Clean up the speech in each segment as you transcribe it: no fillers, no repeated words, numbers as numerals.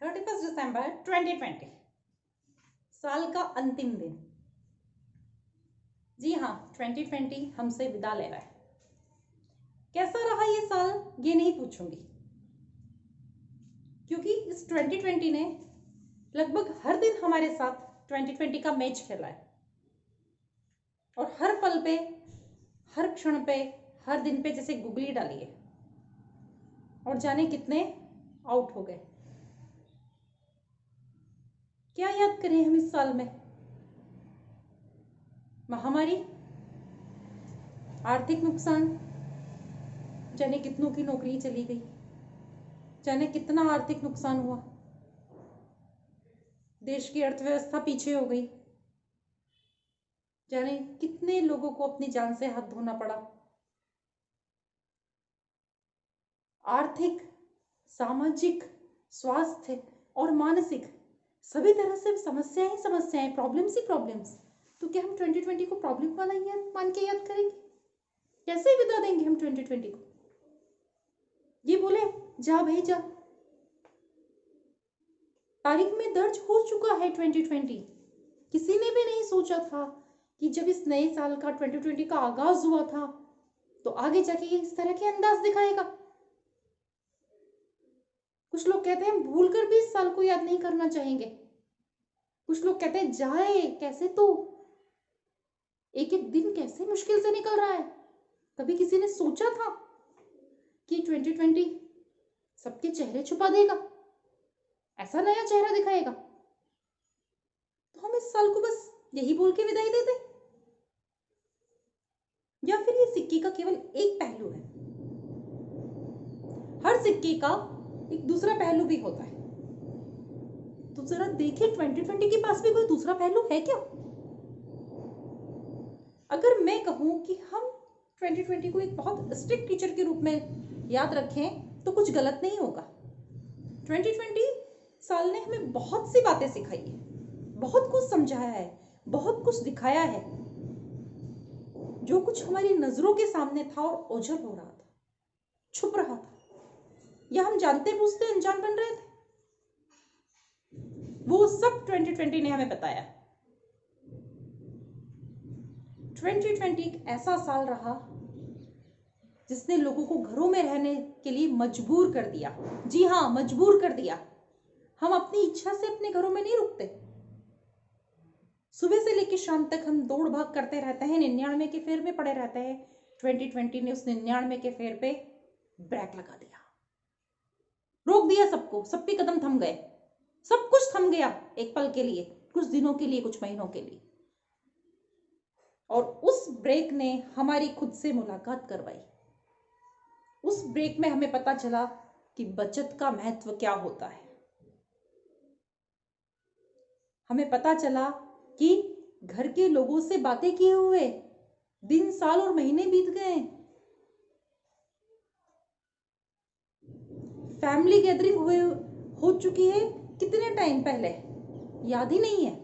31 दिसंबर 2020, साल का अंतिम दिन। जी हाँ, 2020 हमसे विदा ले रहा है। कैसा रहा ये साल ये नहीं पूछूंगी, क्योंकि इस 2020 ने लगभग हर दिन हमारे साथ 2020 का मैच खेला है और हर पल पे, हर क्षण पे, हर दिन पे जैसे गुगली डाली है और जाने कितने आउट हो गए। क्या याद करें हम इस साल में? महामारी, आर्थिक नुकसान, जाने कितनों की नौकरी चली गई, जाने कितना आर्थिक नुकसान हुआ, देश की अर्थव्यवस्था पीछे हो गई, जाने कितने लोगों को अपनी जान से हाथ धोना पड़ा। आर्थिक, सामाजिक, स्वास्थ्य और मानसिक सभी तरह से समस्याएं ही समस्याएं, प्रॉब्लम्स ही प्रॉब्लम्स। तो क्या हम 2020 को प्रॉब्लम वाला ईयर मान के याद करेंगे? कैसे विदा देंगे हम 2020 को? ये बोले जा भाई जा, तारीख में दर्ज हो चुका है 2020। किसी ने भी नहीं सोचा था कि जब इस नए साल का 2020 का आगाज हुआ था तो आगे जाके ये इस तरह के अंदाज दिखाएगा। कुछ लोग कहते हैं हम भूलकर भी इस साल को याद नहीं करना चाहेंगे। कुछ लोग कहते हैं जाए कैसे, तो एक एक दिन कैसे मुश्किल से निकल रहा है। कभी किसी ने सोचा था कि 2020 सबके चेहरे छुपा देगा, ऐसा नया चेहरा दिखाएगा? तो हम इस साल को बस यही बोल के विदाई देते, या फिर ये सिक्के का केवल एक पहलू है? हर सिक्के का एक दूसरा पहलू भी होता है। तो जरा देखिए 2020 के पास भी कोई दूसरा पहलू है क्या? अगर मैं कहूं कि हम 2020 को एक बहुत स्ट्रिक्ट टीचर के रूप में याद रखें तो कुछ गलत नहीं होगा। 2020 साल ने हमें बहुत सी बातें सिखाई है, बहुत कुछ समझाया है, बहुत कुछ दिखाया है। जो कुछ हमारी नजरों के सामने था और ओझल हो रहा था, छुप रहा था, या हम जानते बूझते अनजान बन रहे थे, वो सब 2020 ने हमें बताया। 2020 एक ऐसा साल रहा जिसने लोगों को घरों में रहने के लिए मजबूर कर दिया। जी हाँ, मजबूर कर दिया। हम अपनी इच्छा से अपने घरों में नहीं रुकते। सुबह से लेकर शाम तक हम दौड़ भाग करते रहते हैं, 99 के फेर में पड़े रहते हैं। 2020 ने उस 99 के फेर पे ब्रेक लगा दिया, रोक दिया सबको, सब पे कदम थम गए, सब कुछ थम गया एक पल के लिए, कुछ दिनों के लिए, कुछ महीनों के लिए। और उस ब्रेक ने हमारी खुद से मुलाकात करवाई। उस ब्रेक में हमें पता चला कि बचत का महत्व क्या होता है। हमें पता चला कि घर के लोगों से बातें किए हुए दिन, साल और महीने बीत गए। फैमिली गैदरिंग हो चुकी है कितने टाइम पहले, याद ही नहीं है।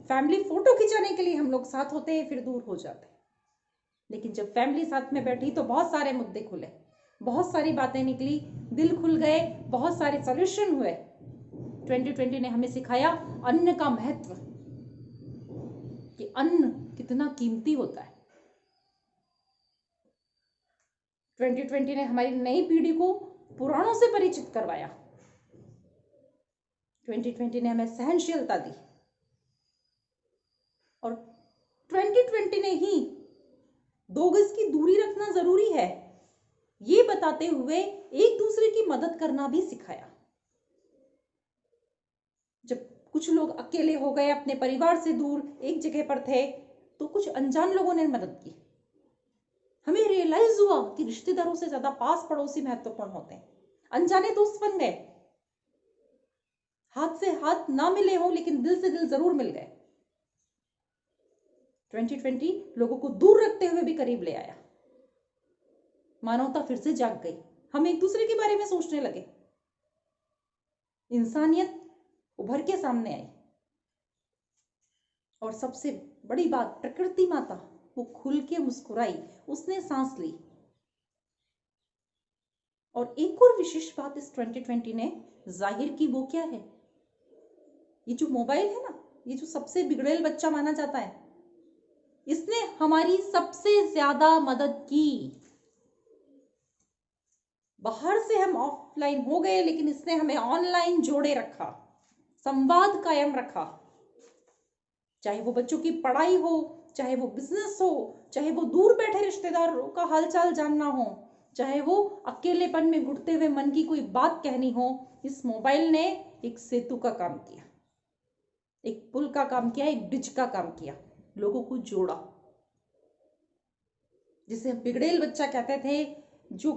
फैमिली फोटो खिंचाने के लिए हम लोग साथ होते हैं, फिर दूर हो जाते हैं। लेकिन जब फैमिली साथ में बैठी तो बहुत सारे मुद्दे खुले, बहुत सारी बातें निकली, दिल खुल गए, बहुत सारे सॉल्यूशन हुए। 2020 ने हमें सिखाया अन्न का महत्व, कि अन्न कितना कीमती होता है। 2020 ने हमारी नई पीढ़ी को पुराणों से परिचित करवाया। 2020 ने हमें सहनशीलता दी और 2020 ने ही 2 गज की दूरी रखना जरूरी है ये बताते हुए एक दूसरे की मदद करना भी सिखाया। जब कुछ लोग अकेले हो गए, अपने परिवार से दूर एक जगह पर थे, तो कुछ अनजान लोगों ने मदद की। हमें रियलाइज हुआ कि रिश्तेदारों से ज्यादा पास पड़ोसी महत्वपूर्ण होते हैं। अनजाने दोस्त बन गए, हाथ से हाथ ना मिले हो लेकिन दिल से दिल जरूर मिल गए। 2020 लोगों को दूर रखते हुए भी करीब ले आया। मानवता फिर से जाग गई, हम एक दूसरे के बारे में सोचने लगे, इंसानियत उभर के सामने आई। और सबसे बड़ी बात, प्रकृति माता वो खुल के मुस्कुराई, उसने सांस ली। और एक और विशेष बात इस 2020 ने जाहिर की, वो क्या है? ये जो मोबाइल है ना, ये जो सबसे बिगड़ेल बच्चा माना जाता है, इसने हमारी सबसे ज्यादा मदद की। बाहर से हम ऑफलाइन हो गए, लेकिन इसने हमें ऑनलाइन जोड़े रखा, संवाद कायम रखा। चाहे वो बच्चों की पढ़ाई हो, चाहे वो बिजनेस हो, चाहे वो दूर बैठे रिश्तेदारों का हालचाल जानना हो, चाहे वो अकेलेपन में घुटते हुए मन की कोई बात कहनी हो, इस मोबाइल ने एक सेतु का काम किया, एक पुल का काम किया, एक ब्रिज का काम किया, लोगों को जोड़ा। जिसे बिगड़ेल बच्चा कहते थे, जो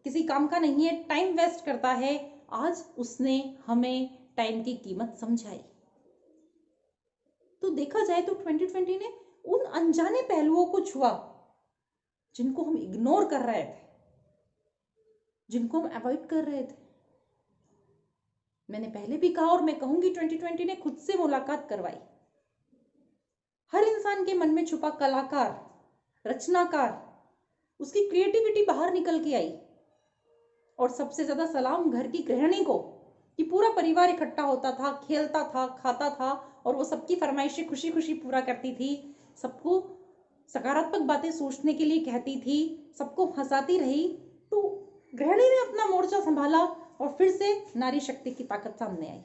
किसी काम का नहीं है, टाइम वेस्ट करता है, आज उसने हमें टाइम की कीमत समझाई। तो देखा जाए तो 2020 ने उन अनजाने पहलुओं को छुआ जिनको हम इग्नोर कर रहे थे, जिनको हम अवॉइड कर रहे थे। मैंने पहले भी कहा और मैं कहूंगी, 2020 ने खुद से मुलाकात करवाई। हर इंसान के मन में छुपा कलाकार, रचनाकार, उसकी क्रिएटिविटी बाहर निकल के आई। और सबसे ज्यादा सलाम घर की गृहिणी को, कि पूरा परिवार इकट्ठा होता था, खेलता था, खाता था, और वो सबकी फरमाइशें खुशी खुशी पूरा करती थी, सबको सकारात्मक बातें सोचने के लिए कहती थी, सबको हंसाती रही। तो गृहिणी ने अपना मोर्चा संभाला और फिर से नारी शक्ति की ताकत सामने आई।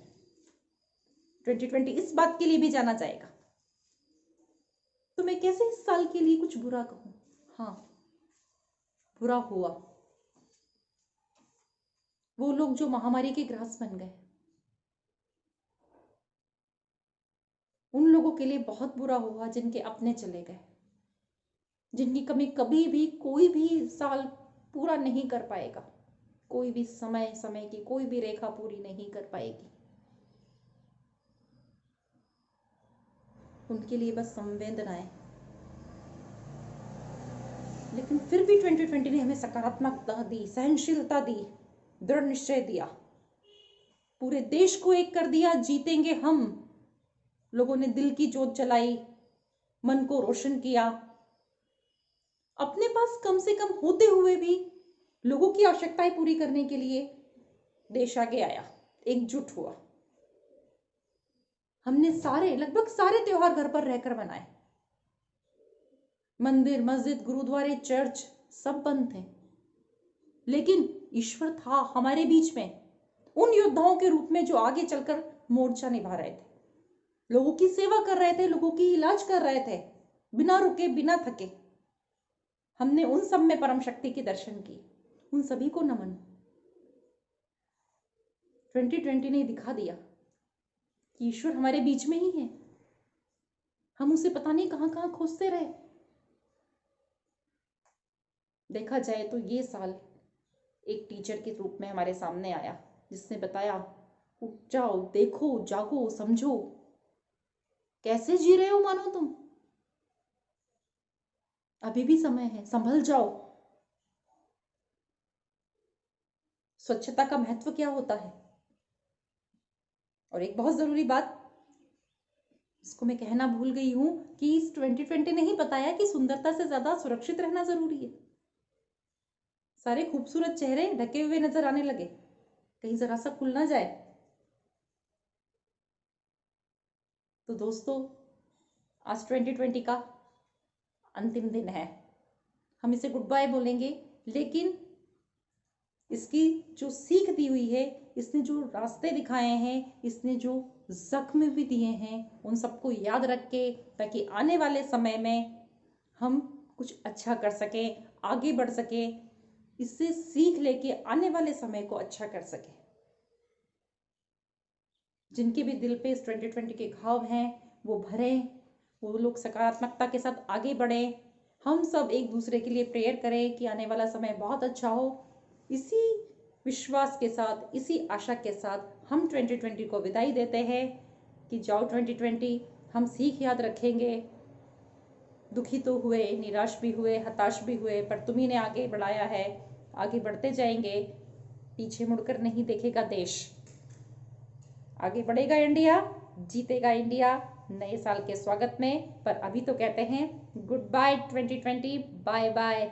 2020 इस बात के लिए भी जाना जाएगा। तो मैं कैसे इस साल के लिए कुछ बुरा कहूं? हाँ, बुरा हुआ वो लोग जो महामारी के ग्रास बन गए, उन लोगों के लिए बहुत बुरा हुआ जिनके अपने चले गए, जिनकी कमी कभी भी कोई भी साल पूरा नहीं कर पाएगा, कोई भी समय की कोई भी रेखा पूरी नहीं कर पाएगी। उनके लिए बस संवेदनाएं। लेकिन फिर भी 2020 ने हमें सकारात्मकता दी, सहनशीलता दी, दृढ़ निश्चय दिया, पूरे देश को एक कर दिया। जीतेंगे हम। लोगों ने दिल की जोत जलाई, मन को रोशन किया। अपने पास कम से कम होते हुए भी लोगों की आवश्यकताएं पूरी करने के लिए देश आगे आया, एकजुट हुआ। हमने लगभग सारे त्योहार घर पर रहकर मनाए। मंदिर, मस्जिद, गुरुद्वारे, चर्च सब बंद थे, लेकिन ईश्वर था हमारे बीच में, उन योद्धाओं के रूप में जो आगे चलकर मोर्चा निभा रहे थे, लोगों की सेवा कर रहे थे, लोगों की इलाज कर रहे थे, बिना रुके, बिना थके। हमने उन सब में परम शक्ति के दर्शन किए। उन सभी को नमन। 2020 ने दिखा दिया कि ईश्वर हमारे बीच में ही है। हम उसे पता नहीं कहां कहां खोजते रहे। देखा जाए तो ये साल एक टीचर के रूप में हमारे सामने आया, जिसने बताया, उठ जाओ, देखो, जागो, समझो, कैसे जी रहे हो मानो तुम, अभी भी समय है, संभल जाओ। स्वच्छता का महत्व क्या होता है। और एक बहुत जरूरी बात, इसको मैं कहना भूल गई हूं, कि इस 2020 ने ही बताया कि सुंदरता से ज्यादा सुरक्षित रहना जरूरी है। सारे खूबसूरत चेहरे ढके हुए नजर आने लगे, कहीं जरा सा खुल ना जाए। तो दोस्तों, आज 2020 का अंतिम दिन है। हम इसे गुड बाय बोलेंगे, लेकिन इसकी जो सीख दी हुई है, इसने जो रास्ते दिखाए हैं, इसने जो जख्म भी दिए हैं, उन सबको याद रख के, ताकि आने वाले समय में हम कुछ अच्छा कर सके, आगे बढ़ सके, इससे सीख लेके आने वाले समय को अच्छा कर सके। जिनके भी दिल पे इस 2020 के घाव हैं, वो भरे, वो लोग सकारात्मकता के साथ आगे बढ़े। हम सब एक दूसरे के लिए प्रेयर करें कि आने वाला समय बहुत अच्छा हो। इसी विश्वास के साथ, इसी आशा के साथ हम 2020 को विदाई देते हैं कि जाओ 2020, हम सीख याद रखेंगे। दुखी तो हुए, निराश भी हुए, हताश भी हुए, पर तुम्ही ने आगे बढ़ाया है, आगे बढ़ते जाएंगे। पीछे मुड़कर नहीं देखेगा देश, आगे बढ़ेगा इंडिया, जीतेगा इंडिया नए साल के स्वागत में। पर अभी तो कहते हैं गुड बाय 2020, बाय बाय।